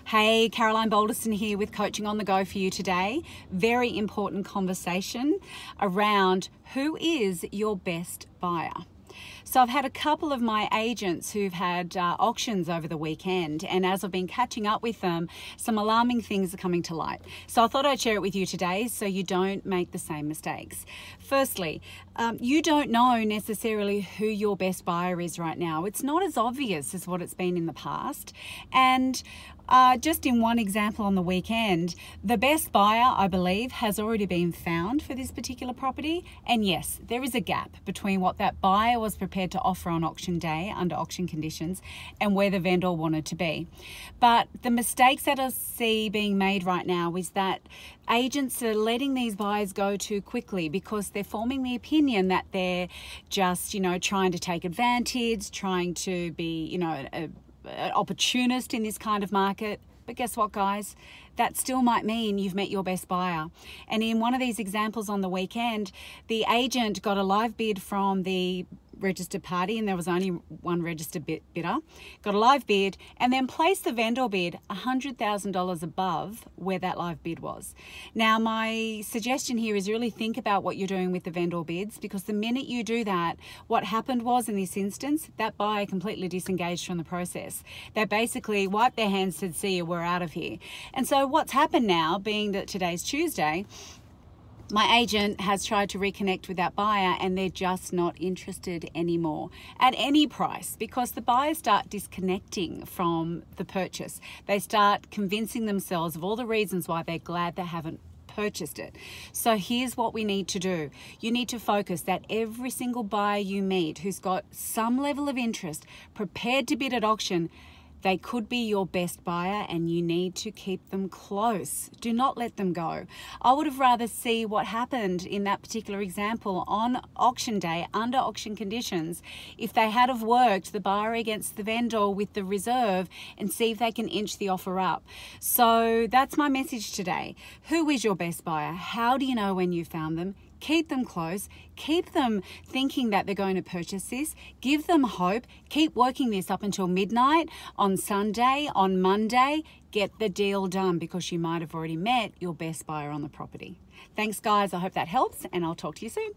Hey, Caroline Balderston here with Coaching on the Go for you today. Very important conversation around who is your best buyer. So I've had a couple of my agents who've had auctions over the weekend, and as I've been catching up with them, some alarming things are coming to light. So I thought I'd share it with you today so you don't make the same mistakes. Firstly, you don't know necessarily who your best buyer is right now. It's not as obvious as what it's been in the past. And just in one example on the weekend, the best buyer, I believe, has already been found for this particular property. And yes, there is a gap between what that buyer was prepared to offer on auction day under auction conditions and where the vendor wanted to be. But the mistakes that I see being made right now is that agents are letting these buyers go too quickly because they're forming the opinion that they're just, trying to take advantage, trying to be, an opportunist in this kind of market. But guess what, guys? That still might mean you've met your best buyer. And in one of these examples on the weekend, the agent got a live bid from the registered party, and there was only one registered bidder, got a live bid, and then placed the vendor bid $100,000 above where that live bid was. Now, my suggestion here is really think about what you're doing with the vendor bids, because the minute you do that, what happened was in this instance, that buyer completely disengaged from the process. They basically wiped their hands, said, see you, we're out of here. And so what's happened now, being that today's Tuesday, my agent has tried to reconnect with that buyer and they're just not interested anymore at any price, because the buyers start disconnecting from the purchase. They start convincing themselves of all the reasons why they're glad they haven't purchased it. So here's what we need to do. You need to focus that every single buyer you meet who's got some level of interest, prepared to bid at auction, they could be your best buyer and you need to keep them close. Do not let them go. I would have rather see what happened in that particular example on auction day under auction conditions if they had have worked the buyer against the vendor with the reserve and see if they can inch the offer up. So that's my message today. Who is your best buyer? How do you know when you found them? Keep them close, keep them thinking that they're going to purchase this, give them hope, keep working this up until midnight on Sunday, on Monday, get the deal done, because you might have already met your best buyer on the property. Thanks guys, I hope that helps, and I'll talk to you soon.